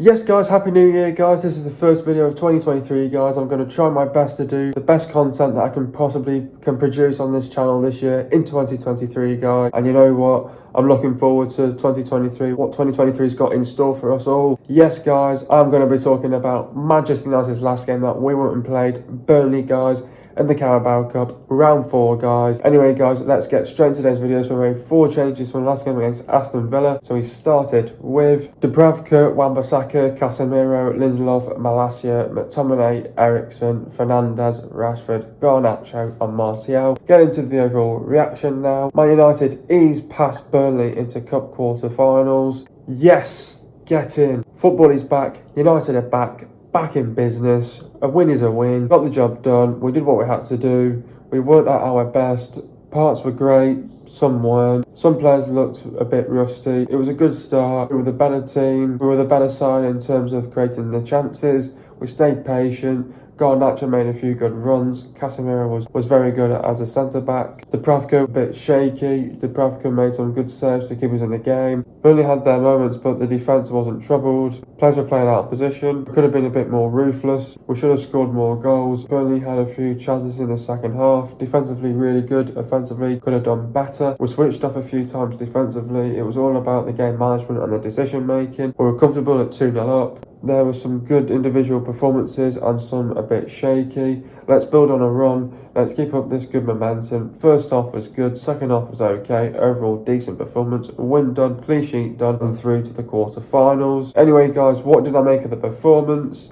Yes guys, Happy New Year guys. This is the first video of 2023 guys. I'm going to try my best to do the best content that I can produce on this channel this year in 2023 guys. And you know what? I'm looking forward to 2023, what 2023's got in store for us all. Yes guys, I'm going to be talking about Manchester United's last game that we went and played, Burnley guys, in the Carabao Cup Round 4 guys. Anyway guys, let's get straight into today's video. So we made 4 changes from the last game against Aston Villa. So we started with Dubravka, Wan-Bissaka, Casemiro, Lindelof, Malacia, McTominay, Eriksen, Fernandes, Rashford, Garnacho and Martial. Get into the overall reaction now. Man United ease past Burnley into cup quarter-finals. Yes, get in. Football is back. United are back in business. A win is a win. Got the job done. We did what we had to do. We weren't at our best. Parts were great, some weren't. Some players looked a bit rusty. It was a good start. We were the better team. We were the better side in terms of creating the chances. We stayed patient. Garnacho made a few good runs. Casemiro was very good as a centre-back. Dubravka a bit shaky. Dubravka made some good saves to keep us in the game. Burnley had their moments, but the defence wasn't troubled. Players were playing out of position. We could have been a bit more ruthless. We should have scored more goals. Burnley had a few chances in the second half. Defensively really good. Offensively could have done better. We switched off a few times defensively. It was all about the game management and the decision making. We were comfortable at 2-0 up. There were some good individual performances and some a bit shaky. Let's build on a run. Let's keep up this good momentum. First half was good. Second half was okay. Overall decent performance. Win done. Clean sheet done. And through to the quarter-finals. Anyway guys, what did I make of the performance?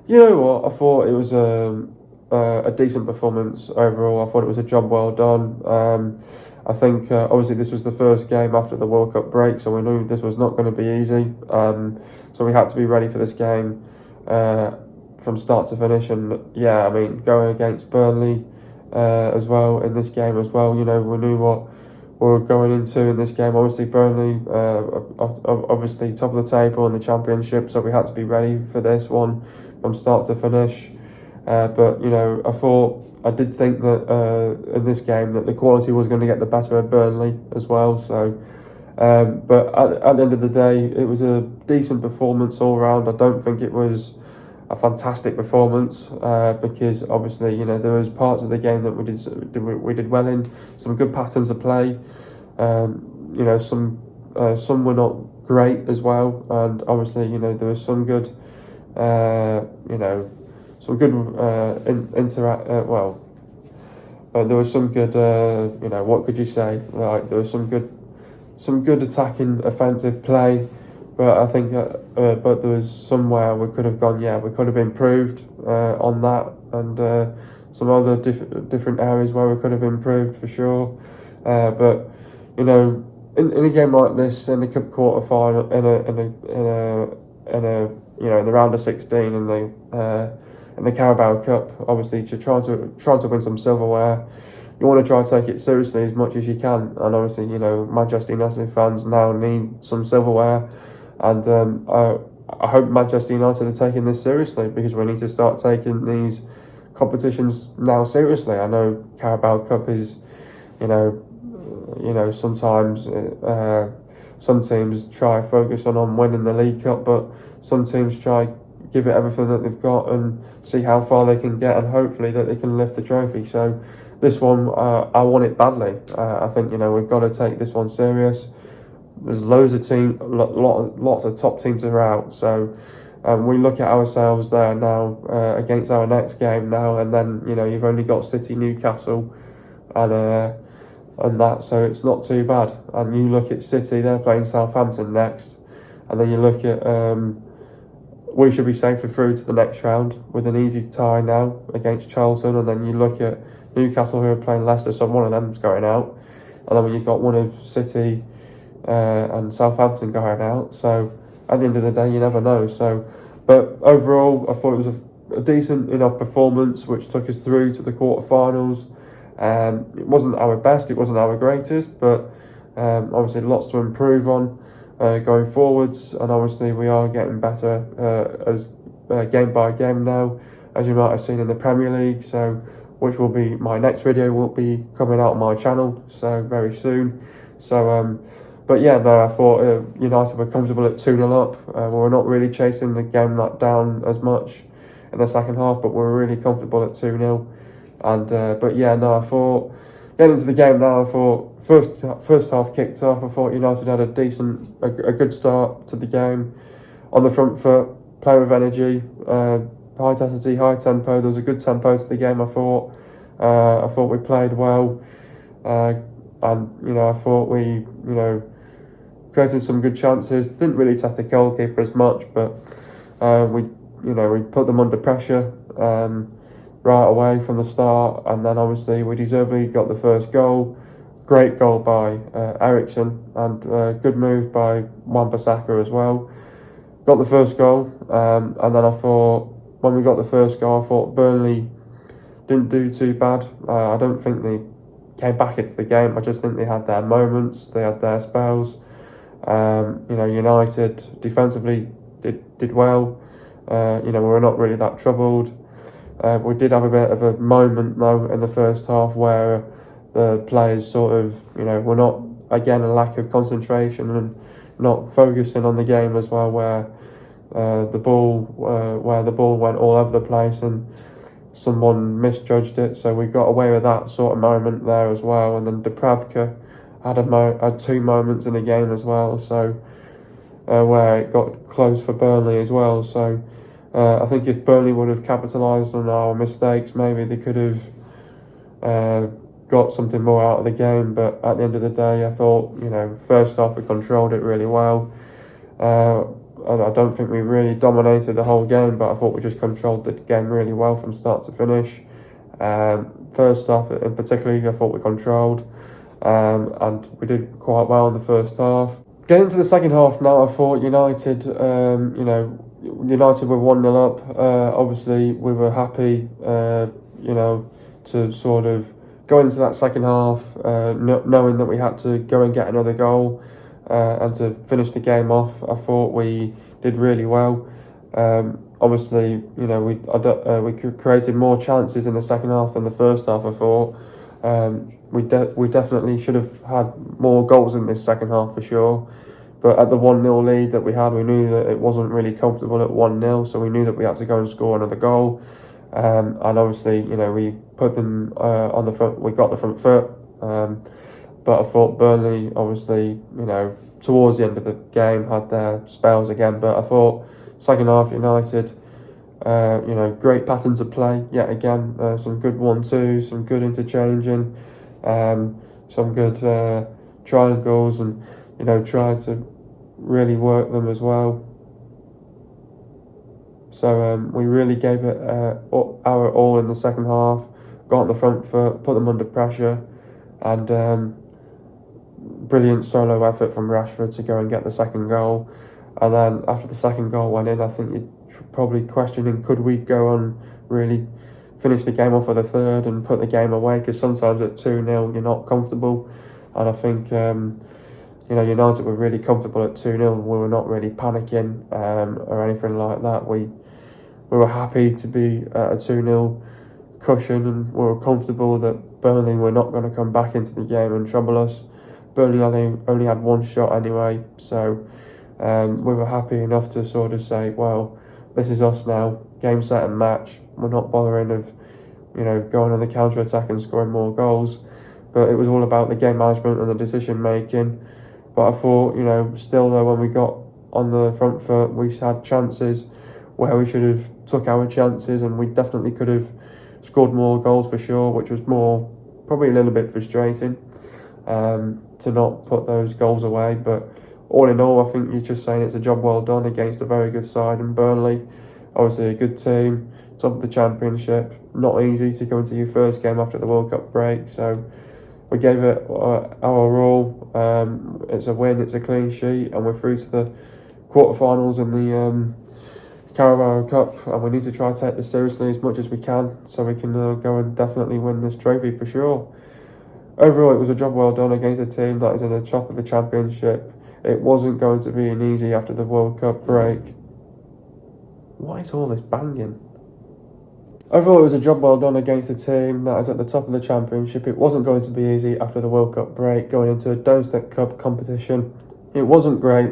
You know what? I thought it was a decent performance overall. I thought it was a job well done. I think obviously this was the first game after the World Cup break, so we knew this was not going to be easy. So we had to be ready for this game from start to finish. And yeah, I mean, going against Burnley as well in this game as well, you know, we knew what we were going into in this game. Obviously Burnley, obviously top of the table in the Championship, so we had to be ready for this one from start to finish. But you know, I did think that in this game that the quality was going to get the better of Burnley as well. So, but at the end of the day, it was a decent performance all round. I don't think it was a fantastic performance because obviously, you know, there was parts of the game that we did well in. Some good patterns of play. You know, some were not great as well, and obviously, you know, there was some good, you know. Some good there was some good, you know, what could you say? Like, there was some good attacking, offensive play, but I think, but there was somewhere we could have gone. Yeah, we could have improved on that, and some other different areas where we could have improved for sure. But you know, in a game like this, in the cup quarter final, in a you know, in the round of 16, in the Carabao Cup, obviously to try to win some silverware, you want to try to take it seriously as much as you can. And obviously, you know, Manchester United fans now need some silverware, and I hope Manchester United are taking this seriously, because we need to start taking these competitions now seriously. I know Carabao Cup is, you know, sometimes some teams try focus on winning the League Cup, but some teams try give it everything that they've got and see how far they can get, and hopefully that they can lift the trophy. So this one, I want it badly. I think, you know, we've got to take this one serious. There's loads of lots of top teams are out. So we look at ourselves there now against our next game now, and then, you know, you've only got City, Newcastle, and that, so it's not too bad. And you look at City, they're playing Southampton next, and then you look at we should be safer through to the next round with an easy tie now against Charlton. And then you look at Newcastle, who are playing Leicester, so one of them's going out. And then when you've got one of City and Southampton going out, so at the end of the day, you never know. So, but overall, I thought it was a decent enough performance which took us through to the quarterfinals. It wasn't our best, it wasn't our greatest, but obviously lots to improve on going forwards, and obviously we are getting better as game by game now, as you might have seen in the Premier League. So, which will be my next video, will be coming out on my channel so very soon. So, But yeah, no, I thought United were comfortable at 2-0 up. We were not really chasing the game that down as much in the second half, but we were really comfortable at 2-0. And but yeah, no, I thought getting into the game now, I thought first half kicked off. I thought United had a good start to the game on the front foot, playing with energy, high intensity, high tempo. There was a good tempo to the game. I thought we played well, and I thought we created some good chances. Didn't really test the goalkeeper as much, but we put them under pressure right away from the start, and then obviously we deservedly got the first goal. Great goal by Ericsson, and good move by Wan-Bissaka as well. Got the first goal, and then I thought when we got the first goal, I thought Burnley didn't do too bad. I don't think they came back into the game. I just think they had their moments, they had their spells. United defensively did well. We were not really that troubled. We did have a bit of a moment though in the first half where the players sort of were not, again, a lack of concentration and not focusing on the game as well, where the ball went all over the place and someone misjudged it, so we got away with that sort of moment there as well. And then Dubravka had two moments in the game as well, so where it got close for Burnley as well. So I think if Burnley would have capitalised on our mistakes, maybe they could have got something more out of the game. But at the end of the day, I thought first half we controlled it really well. And I don't think we really dominated the whole game, but I thought we just controlled the game really well from start to finish. First half in particular, I thought we controlled, and we did quite well in the first half. Getting into the second half now, I thought United, United were 1-0 up. Obviously, we were happy, to sort of go into that second half, knowing that we had to go and get another goal. And to finish the game off, I thought we did really well. Obviously, we created more chances in the second half than the first half. I thought we definitely should have had more goals in this second half for sure. But at the 1-0 lead that we had, we knew that it wasn't really comfortable at 1-0, so we knew that we had to go and score another goal. And obviously, we put them on the front. We got the front foot. But I thought Burnley, obviously, towards the end of the game had their spells again. But I thought second half United, great patterns of play yet again. Some good 1-2s, some good interchanging, some good triangles, and tried to really work them as well. So we really gave it our all in the second half. Got on the front foot, put them under pressure, and brilliant solo effort from Rashford to go and get the second goal. And then after the second goal went in, I think you're probably questioning, could we go on really finish the game off with a third and put the game away? Because sometimes at 2-0 you're not comfortable. And I think United were really comfortable at 2-0. We were not really panicking or anything like that. We were happy to be at a 2-0 cushion, and we were comfortable that Burnley were not going to come back into the game and trouble us. Burnley only had one shot anyway, so we were happy enough to sort of say, well, this is us now, game, set and match. We're not bothering of going on the counter-attack and scoring more goals, but it was all about the game management and the decision making. But I thought, still though, when we got on the front foot, we had chances where we should have took our chances, and we definitely could have scored more goals for sure, which was probably a little bit frustrating to not put those goals away. But all in all, I think you're just saying it's a job well done against a very good side in Burnley. Obviously a good team, top of the championship. Not easy to go into your first game after the World Cup break, so we gave it our all. It's a win, it's a clean sheet, and we're through to the quarterfinals in the Carabao Cup, and we need to try to take this seriously as much as we can, so we can go and definitely win this trophy for sure. Overall, it was a job well done against a team that is at the top of the championship. It wasn't going to be an easy after the World Cup break. What is all this banging? Overall, it was a job well done against a team that is at the top of the championship. It wasn't going to be easy after the World Cup break, going into a Domestic Cup competition. It wasn't great,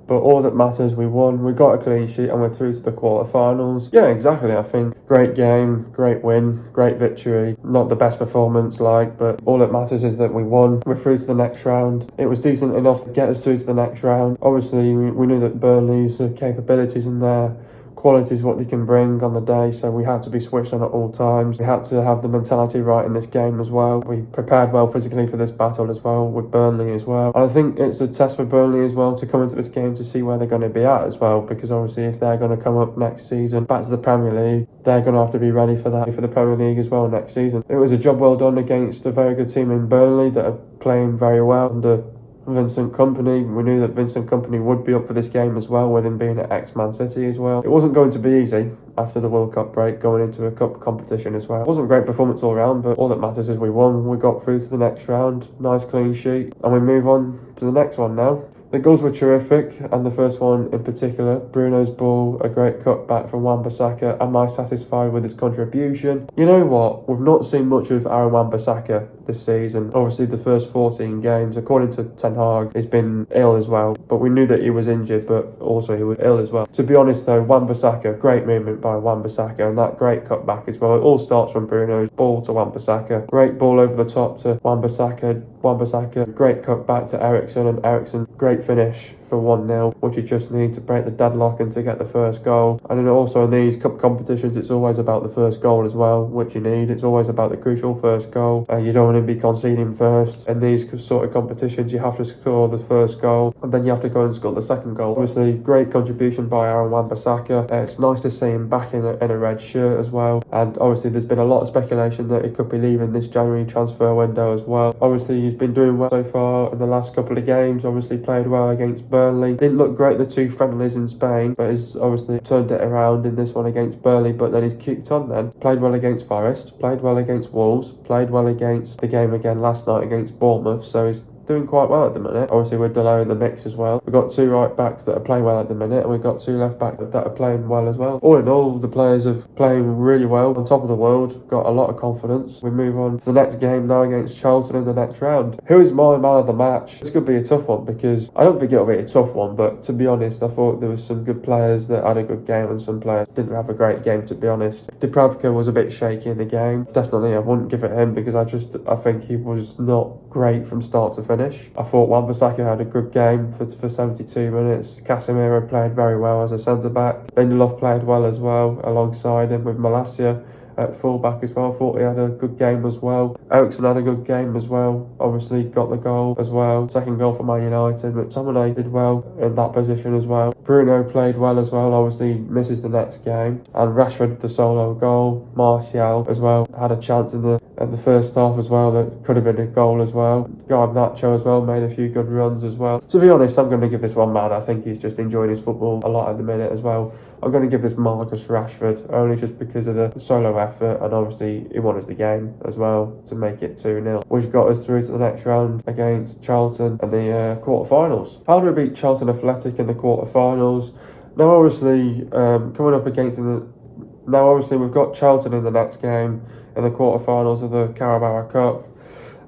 but all that matters, we won, we got a clean sheet, and we're through to the quarterfinals. Yeah, exactly. I think great game, great win, great victory. Not the best performance, but all that matters is that we won. We're through to the next round. It was decent enough to get us through to the next round. Obviously, we knew that Burnley's capabilities in there, quality is what they can bring on the day, so we had to be switched on at all times. We had to have the mentality right in this game as well. We prepared well physically for this battle as well, with Burnley as well. And I think it's a test for Burnley as well to come into this game to see where they're going to be at as well, because obviously if they're going to come up next season back to the Premier League, they're going to have to be ready for that, for the Premier League as well next season. It was a job well done against a very good team in Burnley that are playing very well under Vincent Kompany. We knew that Vincent Kompany would be up for this game as well, with him being at ex-Man City as well. It wasn't going to be easy after the World Cup break, going into a cup competition as well. It wasn't a great performance all round, but all that matters is we won. We got through to the next round, nice clean sheet, and we move on to the next one now. The goals were terrific, and the first one in particular, Bruno's ball, a great cutback from Wan-Bissaka. Am I satisfied with his contribution? You know what? We've not seen much of Aaron Wan-Bissaka this season. Obviously, the first 14 games, according to Ten Hag, he's been ill as well. But we knew that he was injured, but also he was ill as well. To be honest though, Wan-Bissaka, great movement by Wan-Bissaka, and that great cutback as well. It all starts from Bruno's ball to Wan-Bissaka. Great ball over the top to Wan-Bissaka. Wan-Bissaka, great cutback to Eriksen, and Eriksen, great finish for 1-0, which you just need to break the deadlock and to get the first goal. And then also in these cup competitions, it's always about the first goal as well, which you need. It's always about the crucial first goal. You don't want to be conceding first. In these sort of competitions, you have to score the first goal, and then you have to go and score the second goal. Obviously, great contribution by Aaron Wan-Bissaka. It's nice to see him back in a red shirt as well. And obviously, there's been a lot of speculation that he could be leaving this January transfer window as well. Obviously, he's been doing well so far in the last couple of games. Obviously, played well against Burnley. Didn't look great the two friendlies in Spain, but he's obviously turned it around in this one against Burnley. But then he's kicked on then. Played well against Forest, played well against Wolves, played well against the game again last night against Bournemouth. So he's doing quite well at the minute. Obviously, we're delaying the mix as well. We've got two right backs that are playing well at the minute, and we've got two left backs that are playing well as well. All in all, the players are playing really well, on top of the world, got a lot of confidence. We move on to the next game now against Charlton in the next round. Who is my man of the match? This could be a tough one, because I don't think it'll be a tough one, but to be honest, I thought there was some good players that had a good game and some players didn't have a great game, to be honest. Dubravka was a bit shaky in the game. Definitely, I wouldn't give it him, because I think he was not great from start to finish. I thought Wan-Bissaka had a good game for 72 minutes. Casemiro played very well as a centre-back. Lindelof played well as well, alongside him with Malacia at full-back as well. I thought he had a good game as well. Eriksen had a good game as well. Obviously got the goal as well. Second goal for Man United, but McTominay did well in that position as well. Bruno played well as well. Obviously misses the next game. And Rashford, the solo goal. Martial as well had a chance in the first half as well that could have been a goal as well. Garnacho as well made a few good runs as well. To be honest, I'm going to give this one man. I think he's just enjoying his football a lot at the minute as well. I'm going to give this Marcus Rashford, only just because of the solo effort, and obviously he won us the game as well to make it 2-0, which got us through to the next round against Charlton in the quarterfinals. How do we beat Charlton Athletic in the quarterfinals? Now obviously coming up against now obviously we've got Charlton in the next game in the quarterfinals of the Carabao Cup.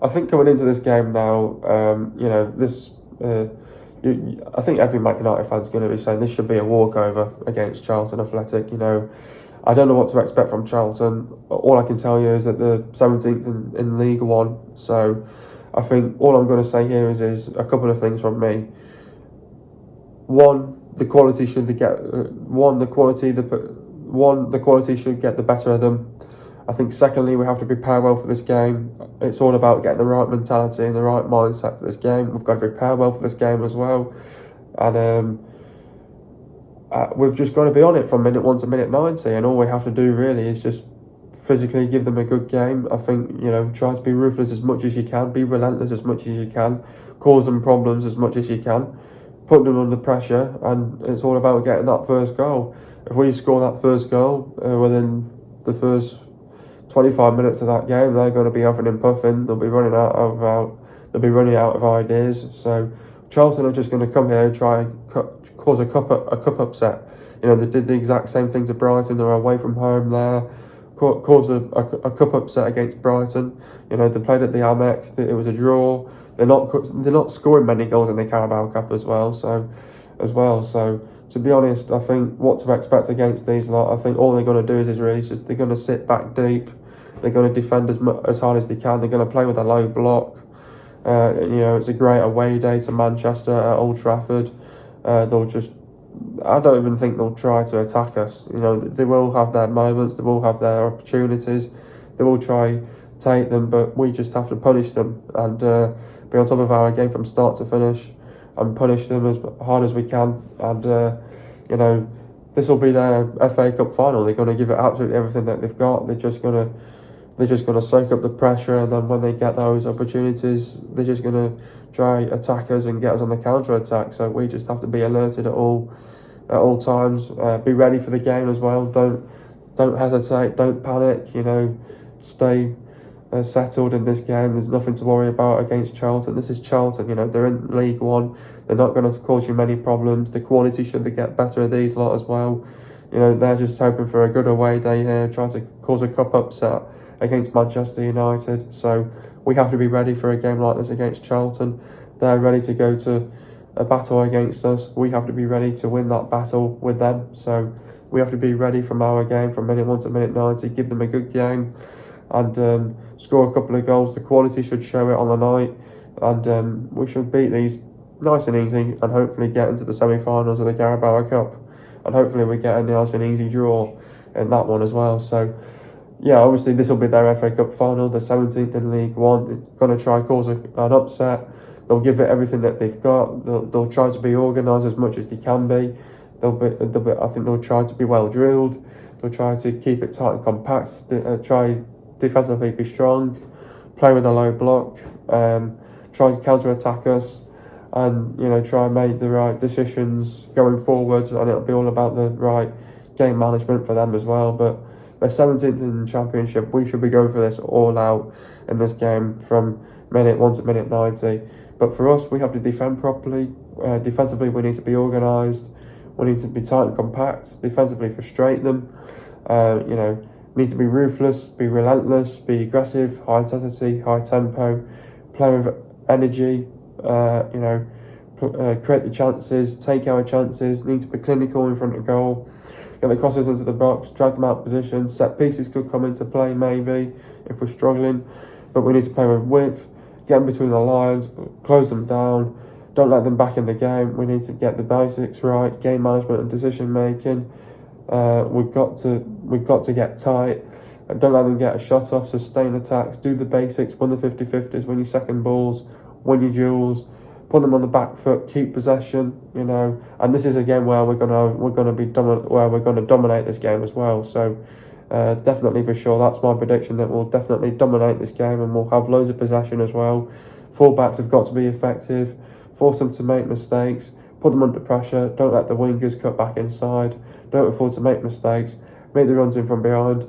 I think coming into this game now, I think every Man United fan's going to be saying this should be a walkover against Charlton Athletic. I don't know what to expect from Charlton. All I can tell you is that they're 17th in League One. So I think all I'm going to say here is a couple of things from me. One, the quality should get the better of them. I think secondly, we have to prepare well for this game. It's all about getting the right mentality and the right mindset for this game. We've got to prepare well for this game as well. And we've just got to be on it from minute 1 to minute 90. And all we have to do really is just physically give them a good game. I think, try to be ruthless as much as you can. Be relentless as much as you can. Cause them problems as much as you can. Put them under pressure. And it's all about getting that first goal. If we score that first goal within the first 25 minutes of that game, they're going to be huffing and puffing. They'll be running out of ideas. So Charlton are just going to come here and try and cause a cup upset. They did the exact same thing to Brighton. They're away from home there. Caused a cup upset against Brighton. They played at the Amex. It was a draw. they're not scoring many goals in the Carabao Cup as well. So to be honest, I think what to expect against these lot, I think all they're going to do is really just they're going to sit back deep. They're going to defend as hard as they can. They're going to play with a low block. It's a great away day to Manchester at Old Trafford. I don't even think they'll try to attack us. They will have their moments. They will have their opportunities. They will try take them, but we just have to punish them and be on top of our game from start to finish and punish them as hard as we can. And this will be their FA Cup final. They're going to give it absolutely everything that they've got. They're just going to soak up the pressure, and then when they get those opportunities, they're just going to try attack us and get us on the counter attack. So we just have to be alerted at all times. Be ready for the game as well. Don't hesitate. Don't panic. Stay settled in this game. There's nothing to worry about against Charlton. This is Charlton. They're in League One. They're not going to cause you many problems. The quality should get better of these lot as well. They're just hoping for a good away day here, trying to cause a cup upset against Manchester United. So we have to be ready for a game like this against Charlton. They're ready to go to a battle against us. We have to be ready to win that battle with them. So we have to be ready from our game from minute 1 to minute 90, give them a good game and score a couple of goals. The quality should show it on the night, and we should beat these nice and easy and hopefully get into the semi-finals of the Carabao Cup, and hopefully we get a nice and easy draw in that one as well. So yeah, obviously this will be their FA Cup final. They're 17th in League One. They're going to try cause an upset. They'll give it everything that they've got. They'll try to be organised as much as they can be. I think they'll try to be well drilled. They'll try to keep it tight and compact. Try defensively be strong. Play with a low block. Try to counter attack us, and try and make the right decisions going forward. And it'll be all about the right game management for them as well. But they're 17th in the Championship. We should be going for this all out in this game from minute 1 to minute 90. But for us, we have to defend properly. Defensively, we need to be organised. We need to be tight and compact. Defensively, frustrate them. Need to be ruthless, be relentless, be aggressive, high intensity, high tempo, play with energy. Create the chances, take our chances. Need to be clinical in front of goal. Get the crosses into the box, drag them out of position. Set pieces could come into play maybe if we're struggling, but we need to play with width, get in between the lines, close them down, don't let them back in the game. We need to get the basics right, game management and decision making. We've got to get tight, and don't let them get a shot off. Sustain attacks, do the basics, win the 50-50s, win your second balls, win your duels. Put them on the back foot, keep possession, and this is a game where we're gonna dominate this game as well. So definitely for sure, that's my prediction, that we'll definitely dominate this game and we'll have loads of possession as well. Fullbacks have got to be effective, force them to make mistakes, put them under pressure. Don't let the wingers cut back inside. Don't afford to make mistakes. Make the runs in from behind.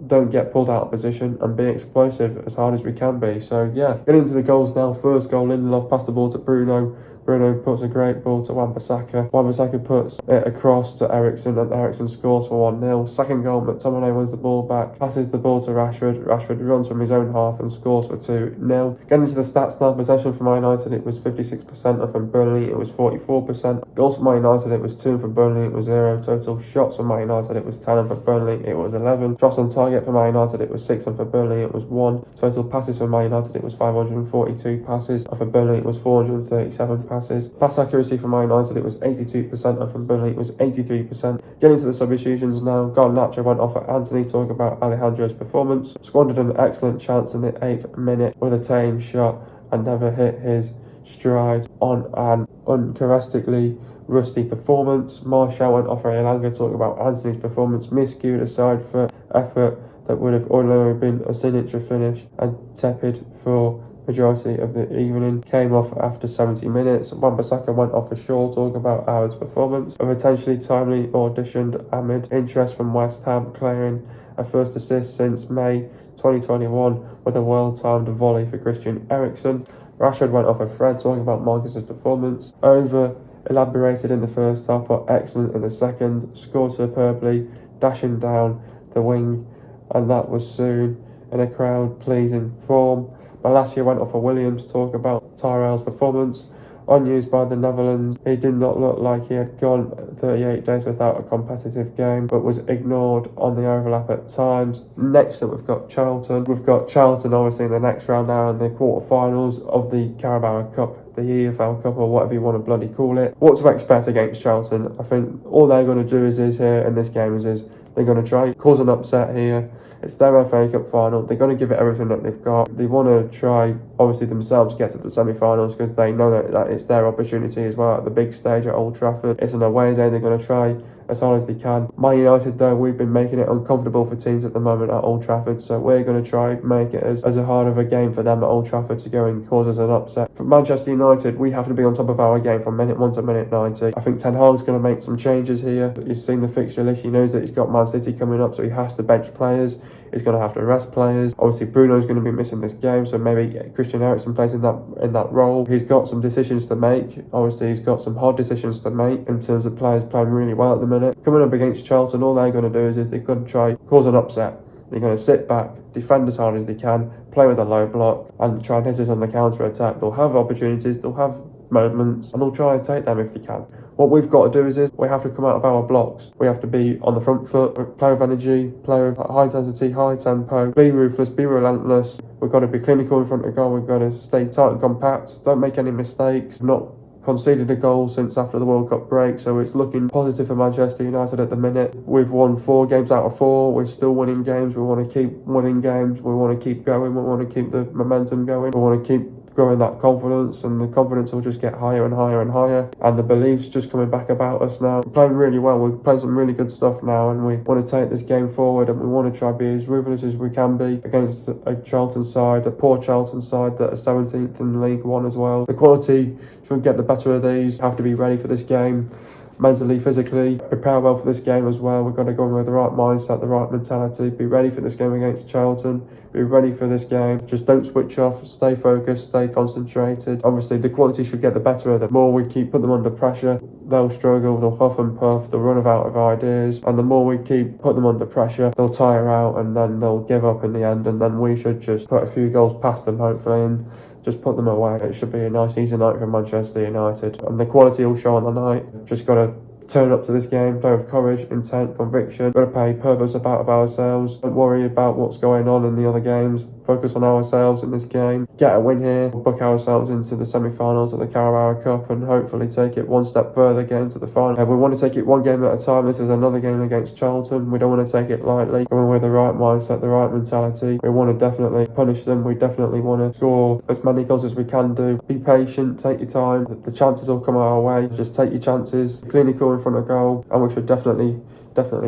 Don't get pulled out of position and be explosive as hard as we can be. So yeah, getting into the goals now. First goal, Lindelof passed the ball to Bruno. Bruno puts a great ball to Wan-Bissaka. Wan-Bissaka puts it across to Eriksen, and Eriksen scores for 1-0. Second goal, McTominay wins the ball back, passes the ball to Rashford. Rashford runs from his own half and scores for 2-0. Getting into the stats now, possession for Man United, it was 56%, and from Burnley it was 44%. Goals for Man United, it was 2, and for Burnley it was 0. Total shots for Man United, it was 10, and for Burnley it was 11. Shots on target for Man United, it was 6, and for Burnley it was 1. Total passes for Man United, it was 542 passes, and for Burnley it was 437 passes. Pass accuracy for Man United, it was 82%, and from Burnley it was 83%. Getting to the substitutions now, Garnacho went off at Anthony. Talk about Alejandro's performance. Squandered an excellent chance in the 8th minute with a tame shot and never hit his stride on an uncharacteristically rusty performance. Martial went off for Elanga. Talk about Anthony's performance. Miscued aside for effort that would have ordinarily been a signature finish, and tepid for majority of the evening. Came off after 70 minutes. Wan-Bissaka went off for Shaw. Talk about Howard's performance. A potentially timely auditioned amid interest from West Ham, clearing a first assist since May 2021 with a well-timed volley for Christian Eriksen. Rashford went off for Fred. Talking about Marcus' performance. Over elaborated in the first half, but excellent in the second. Scored superbly, dashing down the wing, and that was soon in a crowd pleasing form. Malacia went off for Williams to talk about Tyrell's performance. Unused by the Netherlands, he did not look like he had gone 38 days without a competitive game, but was ignored on the overlap at times. Next up, we've got Charlton. We've got Charlton obviously in the next round now in the quarterfinals of the Carabao Cup, the EFL Cup, or whatever you want to bloody call it. What to expect against Charlton? I think all they're going to do is here in this game is they're going to try cause an upset here. It's their FA Cup final. They're going to give it everything that they've got. They want to try, obviously, themselves get to the semi-finals because they know that it's their opportunity as well at the big stage at Old Trafford. It's an away day. They're going to try as hard as they can. Man United, though, we've been making it uncomfortable for teams at the moment at Old Trafford, so we're going to try make it as a hard of a game for them at Old Trafford to go and cause us an upset. For Manchester United, we have to be on top of our game from minute 1 to minute 90. I think Ten Hag's going to make some changes here. He's seen the fixture list. He knows that he's got Man City coming up, so he has to bench players. He's going to have to rest players. Obviously, Bruno's going to be missing this game, so maybe Christian Eriksen plays in that role. He's got some decisions to make. Obviously, he's got some hard decisions to make in terms of players playing really well at the minute. Coming up against Charlton, all they're going to do is they're going to try cause an upset. They're going to sit back, defend as hard as they can, play with a low block, and try and hit us on the counter-attack. They'll have opportunities, they'll have moments, and they'll try and take them if they can. What we've got to do is we have to come out of our blocks. We have to be on the front foot, play with energy, play with high intensity, high tempo, be ruthless, be relentless. We've got to be clinical in front of goal. We've got to stay tight and compact. Don't make any mistakes. Not conceded a goal since after the World Cup break, so it's looking positive for Manchester United at the minute. We've won 4 games out of 4. We're still winning games. We want to keep winning games. We want to keep going. We want to keep the momentum going. We want to keep growing that confidence, and the confidence will just get higher and higher and higher, and the belief's just coming back about us now. We're playing really well. We're playing some really good stuff now, and we want to take this game forward, and we want to try to be as ruthless as we can be against a Charlton side, a poor Charlton side that are 17th in League One as well. The quality should get the better of these. Have to be ready for this game. Mentally, physically, prepare well for this game as well. We've got to go in with the right mindset, the right mentality, be ready for this game against Charlton, be ready for this game. Just don't switch off, stay focused, stay concentrated. Obviously, the quality should get the better of them. The more we put them under pressure, they'll struggle, they'll huff and puff, they'll run out of ideas, and the more we put them under pressure, they'll tire out, and then they'll give up in the end, and then we should just put a few goals past them, hopefully, and just put them away. It should be a nice, easy night for Manchester United, and the quality will show on the night. Just got to turn up to this game, play with courage, intent, conviction. Got to play purpose about ourselves. Don't worry about what's going on in the other games. Focus on ourselves in this game. Get a win here. Book ourselves into the semi-finals of the Carabao Cup and hopefully take it one step further, get into the final. We want to take it one game at a time. This is another game against Charlton. We don't want to take it lightly. Going with the right mindset, the right mentality. We want to definitely punish them. We definitely want to score as many goals as we can do. Be patient, take your time. The chances will come our way. Just take your chances. Clinical in front of goal, and we should definitely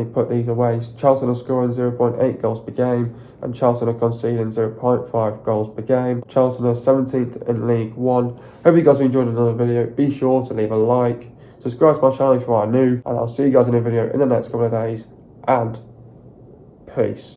put these away. Charlton are scoring 0.8 goals per game, and Charlton are conceding 0.5 goals per game. Charlton are 17th in League One. Hope you guys have enjoyed another video. Be sure to leave a like, subscribe to my channel if you are new, and I'll see you guys in a video in the next couple of days, and peace.